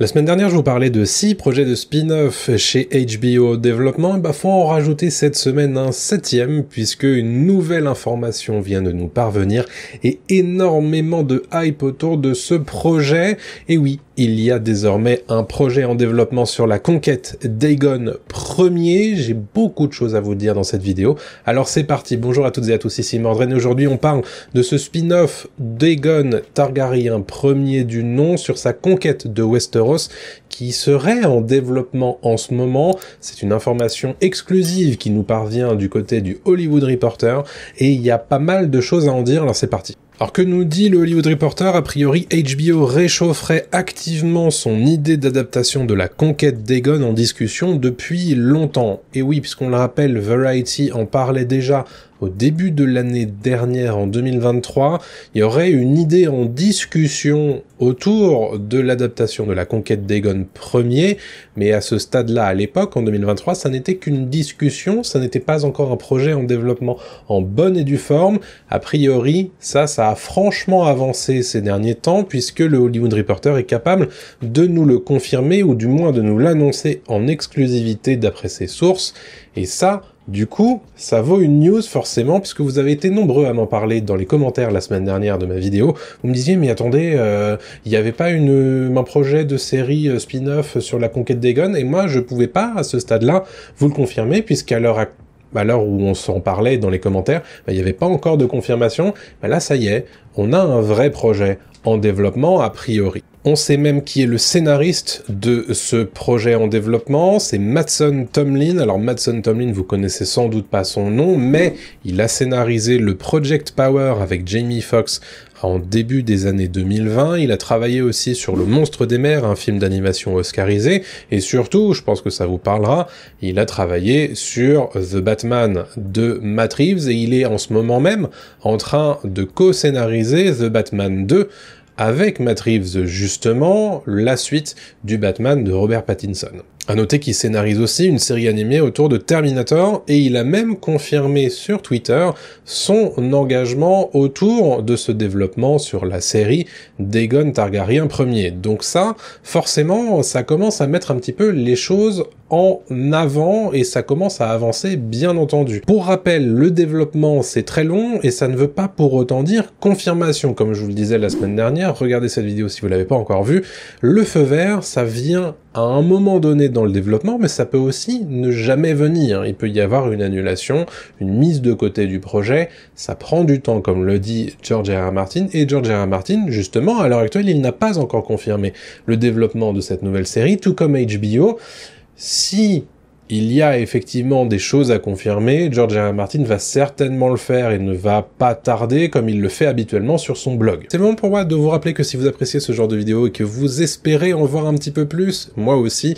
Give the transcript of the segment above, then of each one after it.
La semaine dernière, je vous parlais de 6 projets de spin-off chez HBO Développement, et faut en rajouter cette semaine un 7e, puisque une nouvelle information vient de nous parvenir, et énormément de hype autour de ce projet. Et oui, il y a désormais un projet en développement sur la conquête d'Aegon Ier. J'ai beaucoup de choses à vous dire dans cette vidéo. Alors c'est parti, bonjour à toutes et à tous, ici Mordred, et aujourd'hui on parle de ce spin-off d'Aegon Targaryen Ier du nom sur sa conquête de Westeros, qui serait en développement en ce moment. C'est une information exclusive qui nous parvient du côté du Hollywood Reporter, et il y a pas mal de choses à en dire, alors c'est parti. Alors que nous dit le Hollywood Reporter? A priori, HBO réchaufferait activement son idée d'adaptation de la conquête d'Aegon en discussion depuis longtemps. Et oui, puisqu'on le rappelle, Variety en parlait déjà au début de l'année dernière, en 2023, il y aurait une idée en discussion autour de l'adaptation de la conquête d'Aegon Ier, mais à ce stade-là, à l'époque, en 2023, ça n'était qu'une discussion, ça n'était pas encore un projet en développement en bonne et due forme. A priori, ça a franchement avancé ces derniers temps, puisque le Hollywood Reporter est capable de nous le confirmer, ou du moins de nous l'annoncer en exclusivité d'après ses sources, et ça, du coup, ça vaut une news forcément, puisque vous avez été nombreux à m'en parler dans les commentaires la semaine dernière de ma vidéo. Vous me disiez, mais attendez, il n'y avait pas un projet de série spin-off sur la conquête d'Aegon, et moi je pouvais pas à ce stade-là vous le confirmer, puisqu'à l'heure où on s'en parlait dans les commentaires, il n'y avait pas encore de confirmation. Là, ça y est, on a un vrai projet en développement a priori. On sait même qui est le scénariste de ce projet en développement, c'est Mattson Tomlin. Alors Mattson Tomlin, vous connaissez sans doute pas son nom, mais il a scénarisé le Project Power avec Jamie Foxx en début des années 2020, il a travaillé aussi sur Le Monstre des Mers, un film d'animation oscarisé, et surtout, je pense que ça vous parlera, il a travaillé sur The Batman de Matt Reeves, et il est en ce moment même en train de co-scénariser The Batman 2, avec Matt Reeves, justement, la suite du Batman de Robert Pattinson. À noter qu'il scénarise aussi une série animée autour de Terminator, et il a même confirmé sur Twitter son engagement autour de ce développement sur la série d'Aegon Targaryen Ier. Donc ça, forcément, ça commence à mettre un petit peu les choses en avant, et ça commence à avancer, bien entendu. Pour rappel, le développement, c'est très long, et ça ne veut pas pour autant dire confirmation. Comme je vous le disais la semaine dernière, regardez cette vidéo si vous l'avez pas encore vue, le feu vert, ça vient à un moment donné dans le développement, mais ça peut aussi ne jamais venir. Il peut y avoir une annulation, une mise de côté du projet, ça prend du temps, comme le dit George R.R. Martin, et George R.R. Martin, justement, à l'heure actuelle, il n'a pas encore confirmé le développement de cette nouvelle série, tout comme HBO. Si il y a effectivement des choses à confirmer, George R.R. Martin va certainement le faire et ne va pas tarder comme il le fait habituellement sur son blog. C'est le moment pour moi de vous rappeler que si vous appréciez ce genre de vidéo et que vous espérez en voir un petit peu plus, moi aussi,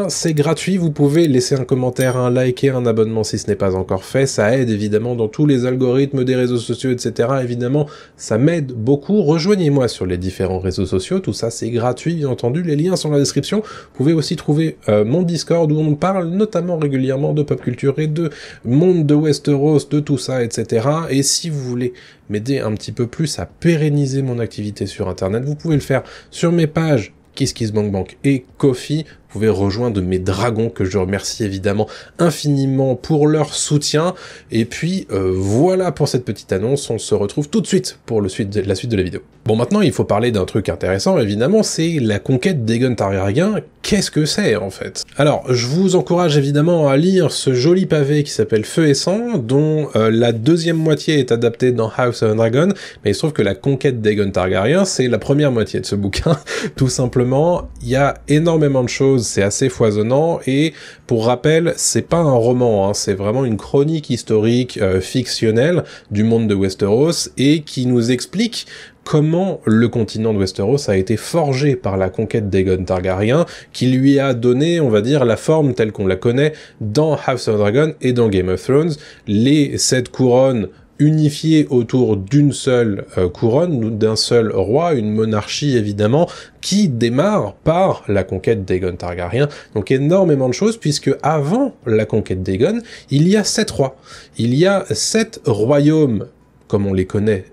c'est gratuit, vous pouvez laisser un commentaire, un like et un abonnement si ce n'est pas encore fait, ça aide évidemment dans tous les algorithmes des réseaux sociaux, etc. Évidemment, ça m'aide beaucoup. Rejoignez-moi sur les différents réseaux sociaux, tout ça c'est gratuit, bien entendu, les liens sont dans la description. Vous pouvez aussi trouver mon Discord où on parle notamment régulièrement de pop culture et de monde de Westeros, de tout ça, etc. Et si vous voulez m'aider un petit peu plus à pérenniser mon activité sur Internet, vous pouvez le faire sur mes pages KissKissBankBank et Ko-fi. Vous pouvez rejoindre mes dragons, que je remercie évidemment infiniment pour leur soutien. Et puis voilà pour cette petite annonce, on se retrouve tout de suite pour la suite de la vidéo. Bon, maintenant il faut parler d'un truc intéressant, évidemment, c'est la conquête d'Aegon Targaryen. Qu'est-ce que c'est en fait? Alors, je vous encourage évidemment à lire ce joli pavé qui s'appelle Feu et Sang, dont la deuxième moitié est adaptée dans House of the Dragon, mais il se trouve que la conquête d'Aegon Targaryen, c'est la première moitié de ce bouquin, tout simplement. Il y a énormément de choses, c'est assez foisonnant, et pour rappel, c'est pas un roman, c'est vraiment une chronique historique fictionnelle du monde de Westeros, et qui nous explique comment le continent de Westeros a été forgé par la conquête d'Aegon Targaryen, qui lui a donné, on va dire, la forme telle qu'on la connaît dans House of Dragon et dans Game of Thrones. Les 7 couronnes unifiées autour d'une seule couronne, d'un seul roi, une monarchie évidemment, qui démarre par la conquête d'Aegon Targaryen. Donc énormément de choses, puisque avant la conquête d'Aegon, il y a 7 rois. Il y a 7 royaumes comme on les connaît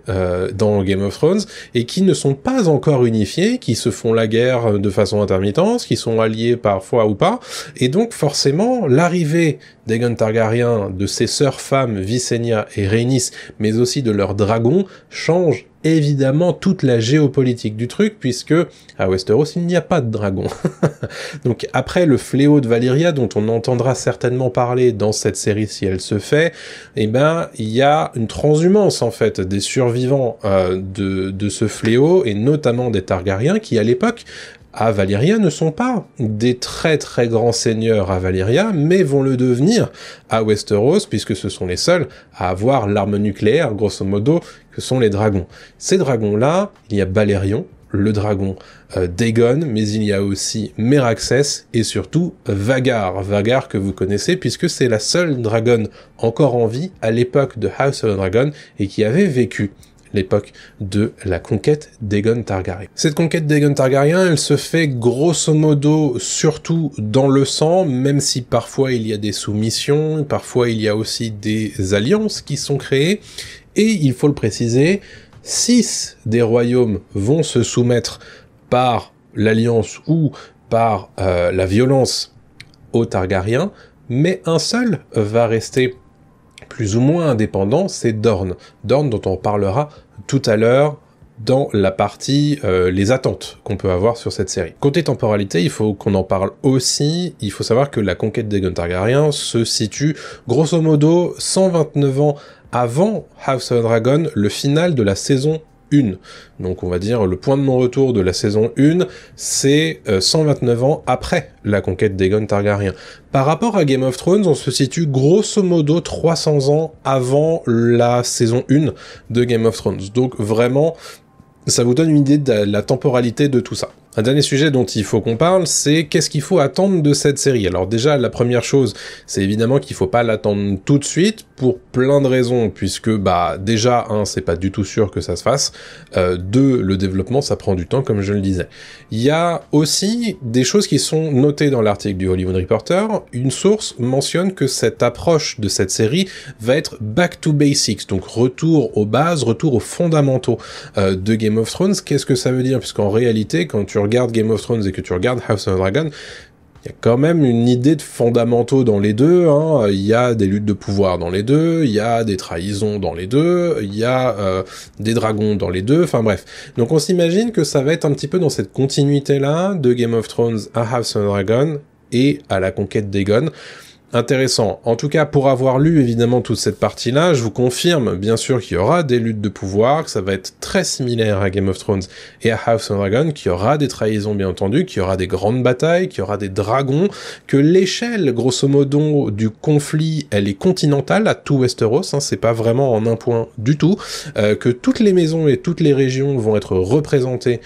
dans Game of Thrones, et qui ne sont pas encore unifiés, qui se font la guerre de façon intermittente, qui sont alliés parfois ou pas, et donc forcément, l'arrivée d'Aegon Targaryen, de ses sœurs femmes Visenya et Rhaenys, mais aussi de leurs dragons, change évidemment toute la géopolitique du truc, puisque à Westeros, il n'y a pas de dragons. Donc après le fléau de Valyria, dont on entendra certainement parler dans cette série si elle se fait, eh ben, il y a une transhumance, en fait, des survivants de ce fléau, et notamment des Targaryens, qui, à l'époque, à Valyria, ne sont pas des très très grands seigneurs à Valyria, mais vont le devenir à Westeros, puisque ce sont les seuls à avoir l'arme nucléaire, grosso modo, que sont les dragons. Ces dragons-là, il y a Balerion, le dragon d'Aegon, mais il y a aussi Meraxes et surtout Vhagar. Vhagar que vous connaissez, puisque c'est la seule dragonne encore en vie à l'époque de House of the Dragon, et qui avait vécu l'époque de la conquête d'Aegon Targaryen. Cette conquête d'Aegon Targaryen, elle se fait grosso modo surtout dans le sang, même si parfois il y a des soumissions, parfois il y a aussi des alliances qui sont créées, et il faut le préciser, 6 des royaumes vont se soumettre par l'alliance ou par la violence aux Targaryens, mais un seul va rester plus ou moins indépendant, c'est Dorne. Dorne dont on parlera tout à l'heure dans la partie les attentes qu'on peut avoir sur cette série. Côté temporalité, il faut qu'on en parle aussi. Il faut savoir que la conquête d'Aegon Targaryen se situe grosso modo 129 ans avant House of Dragon, le final de la saison 1. Donc on va dire le point de non-retour de la saison 1, c'est 129 ans après la conquête d'Aegon Targaryen. Par rapport à Game of Thrones, on se situe grosso modo 300 ans avant la saison 1 de Game of Thrones. Donc vraiment, ça vous donne une idée de la temporalité de tout ça. Un dernier sujet dont il faut qu'on parle, c'est qu'est-ce qu'il faut attendre de cette série. Alors déjà, la première chose, c'est évidemment qu'il faut pas l'attendre tout de suite, pour plein de raisons, puisque, déjà, c'est pas du tout sûr que ça se fasse, deux, le développement, ça prend du temps, comme je le disais. Il y a aussi des choses qui sont notées dans l'article du Hollywood Reporter. Une source mentionne que cette approche de cette série va être back to basics, donc retour aux bases, retour aux fondamentaux de Game of Thrones. Qu'est-ce que ça veut dire? Puisqu'en réalité, quand tu regardes Game of Thrones et que tu regardes House of Dragon, il y a quand même une idée de fondamentaux dans les deux, il y a des luttes de pouvoir dans les deux, il y a des trahisons dans les deux, il y a des dragons dans les deux, enfin bref. Donc on s'imagine que ça va être un petit peu dans cette continuité-là de Game of Thrones à House of Dragon et à la conquête d'Aegon. Intéressant. En tout cas, pour avoir lu évidemment toute cette partie-là, je vous confirme bien sûr qu'il y aura des luttes de pouvoir, que ça va être très similaire à Game of Thrones et à House of Dragon, qu'il y aura des trahisons bien entendu, qu'il y aura des grandes batailles, qu'il y aura des dragons, que l'échelle grosso modo du conflit, elle est continentale à tout Westeros, c'est pas vraiment en un point du tout, que toutes les maisons et toutes les régions vont être représentées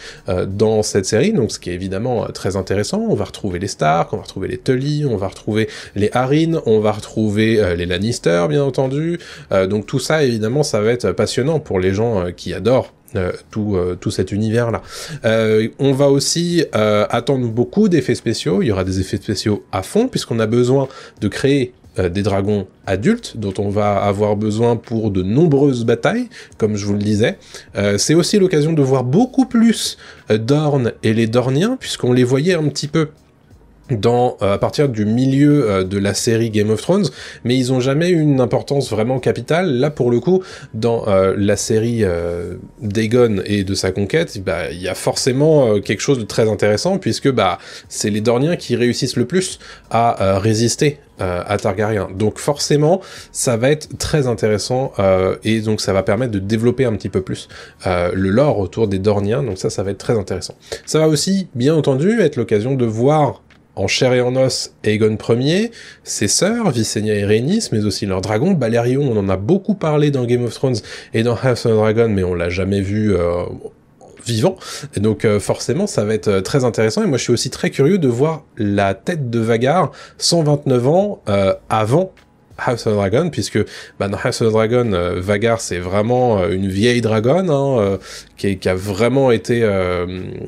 dans cette série, donc ce qui est évidemment très intéressant. On va retrouver les Stark, on va retrouver les Tully, on va retrouver les Arryn, on va retrouver les Lannister, bien entendu. Donc tout ça, évidemment, ça va être passionnant pour les gens qui adorent tout cet univers-là. On va aussi attendre beaucoup d'effets spéciaux. Il y aura des effets spéciaux à fond, puisqu'on a besoin de créer des dragons adultes, dont on va avoir besoin pour de nombreuses batailles, comme je vous le disais. C'est aussi l'occasion de voir beaucoup plus Dorne et les Dorniens, puisqu'on les voyait un petit peu à partir du milieu de la série Game of Thrones, mais ils ont jamais eu une importance vraiment capitale. Là, pour le coup, dans la série d'Aegon et de sa conquête, il y a forcément quelque chose de très intéressant, puisque c'est les Dorniens qui réussissent le plus à résister à Targaryen. Donc forcément, ça va être très intéressant, et donc ça va permettre de développer un petit peu plus le lore autour des Dorniens, donc ça va être très intéressant. Ça va aussi, bien entendu, être l'occasion de voir en chair et en os, Aegon Ier, ses sœurs, Visenya et Rhaenys, mais aussi leurs dragons. Balerion, on en a beaucoup parlé dans Game of Thrones et dans House of Dragon, mais on l'a jamais vu vivant. Et donc forcément, ça va être très intéressant. Et moi, je suis aussi très curieux de voir la tête de Vhagar 129 ans avant House of Dragon, puisque dans House of Dragon, Vhagar, c'est vraiment une vieille dragonne, qui a vraiment été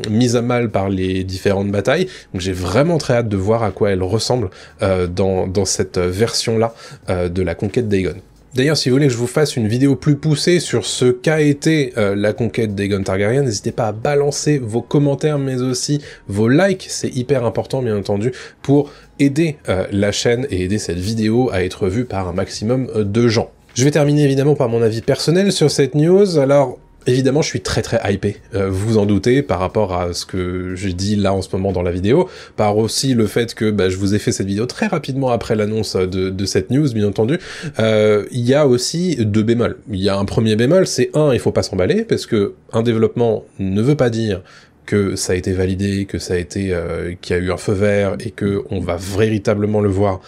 mise à mal par les différentes batailles. Donc j'ai vraiment très hâte de voir à quoi elle ressemble dans cette version-là de la conquête d'Aegon. D'ailleurs, si vous voulez que je vous fasse une vidéo plus poussée sur ce qu'a été la conquête d'Aegon Targaryen, n'hésitez pas à balancer vos commentaires, mais aussi vos likes, c'est hyper important bien entendu, pour aider la chaîne et aider cette vidéo à être vue par un maximum de gens. Je vais terminer évidemment par mon avis personnel sur cette news. Alors, évidemment, je suis très hypé, vous vous en doutez, par rapport à ce que j'ai dit là en ce moment dans la vidéo, par aussi le fait que je vous ai fait cette vidéo très rapidement après l'annonce de cette news, bien entendu. Il y a aussi deux bémols. Il y a un premier bémol, c'est il faut pas s'emballer, parce que un développement ne veut pas dire que ça a été validé, que ça a été, qu'il y a eu un feu vert, et que on va véritablement le voir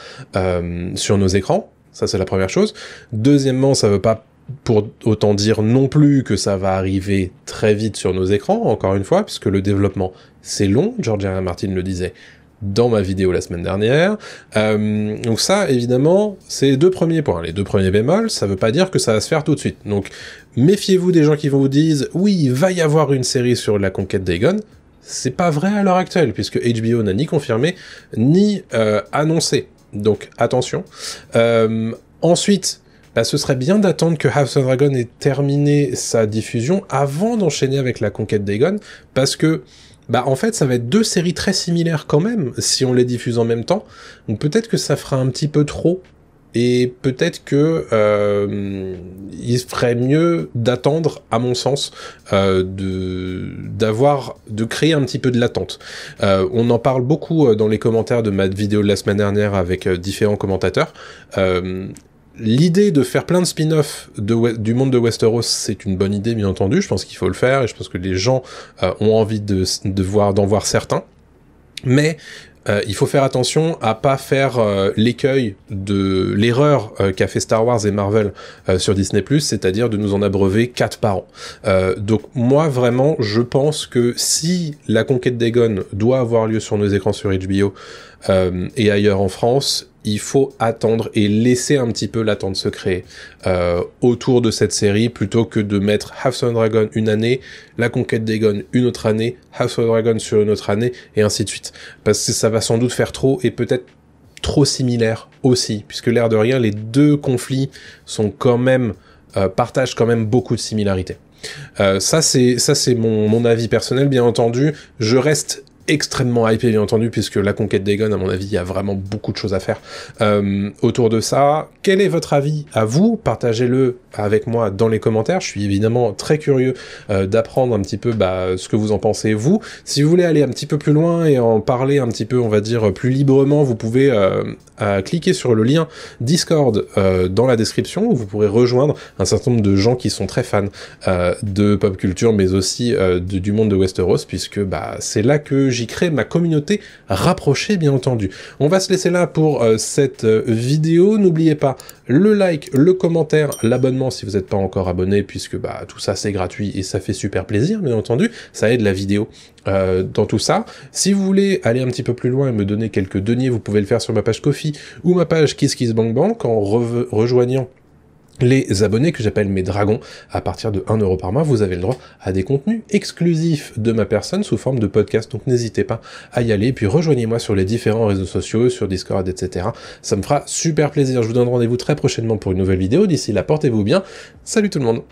sur nos écrans. Ça, c'est la première chose. Deuxièmement, ça veut pas pour autant dire non plus que ça va arriver très vite sur nos écrans, encore une fois, puisque le développement, c'est long, George R. R. Martin le disait dans ma vidéo la semaine dernière. Donc ça, évidemment, c'est les deux premiers points. Les deux premiers bémols, ça veut pas dire que ça va se faire tout de suite. Donc, méfiez-vous des gens qui vous disent « Oui, il va y avoir une série sur la conquête d'Aegon ». C'est pas vrai à l'heure actuelle, puisque HBO n'a ni confirmé, ni annoncé. Donc, attention. Ensuite, ce serait bien d'attendre que House of Dragon ait terminé sa diffusion avant d'enchaîner avec la conquête d'Aegon, parce que, en fait, ça va être deux séries très similaires quand même, si on les diffuse en même temps, donc peut-être que ça fera un petit peu trop, et peut-être que il ferait mieux d'attendre, à mon sens, de créer un petit peu de l'attente. On en parle beaucoup dans les commentaires de ma vidéo de la semaine dernière avec différents commentateurs. L'idée de faire plein de spin-off du monde de Westeros, c'est une bonne idée, bien entendu. Je pense qu'il faut le faire, et je pense que les gens ont envie d'en voir certains. Mais il faut faire attention à pas faire l'écueil de l'erreur qu'a fait Star Wars et Marvel sur Disney+, c'est-à-dire de nous en abreuver 4 par an. Donc moi, vraiment, je pense que si la conquête d'Aegon doit avoir lieu sur nos écrans sur HBO et ailleurs en France, il faut attendre et laisser un petit peu l'attente se créer autour de cette série, plutôt que de mettre House of Dragon une année, la conquête d'Aegon une autre année, House of Dragon sur une autre année, et ainsi de suite. Parce que ça va sans doute faire trop, et peut-être trop similaire aussi, puisque l'air de rien, les deux conflits sont quand même, partagent quand même beaucoup de similarités. Ça c'est mon avis personnel, bien entendu. Je reste extrêmement hypé, bien entendu, puisque la conquête d'Aegon, à mon avis, il y a vraiment beaucoup de choses à faire autour de ça. Quel est votre avis à vous? Partagez-le avec moi dans les commentaires. Je suis évidemment très curieux d'apprendre un petit peu ce que vous en pensez, vous. Si vous voulez aller un petit peu plus loin et en parler un petit peu, on va dire, plus librement, vous pouvez cliquer sur le lien Discord dans la description, où vous pourrez rejoindre un certain nombre de gens qui sont très fans de pop culture, mais aussi du monde de Westeros, puisque c'est là que j'y crée ma communauté rapprochée, bien entendu. On va se laisser là pour cette vidéo. N'oubliez pas le like, le commentaire, l'abonnement si vous n'êtes pas encore abonné, puisque tout ça c'est gratuit et ça fait super plaisir, bien entendu. Ça aide la vidéo dans tout ça. Si vous voulez aller un petit peu plus loin et me donner quelques deniers, vous pouvez le faire sur ma page Ko-fi ou ma page KissKissBankBank en rejoignant les abonnés que j'appelle mes dragons. À partir de 1 € par mois, vous avez le droit à des contenus exclusifs de ma personne sous forme de podcast, donc n'hésitez pas à y aller, et puis rejoignez-moi sur les différents réseaux sociaux, sur Discord, etc. Ça me fera super plaisir. Je vous donne rendez-vous très prochainement pour une nouvelle vidéo. D'ici là, portez-vous bien. Salut tout le monde.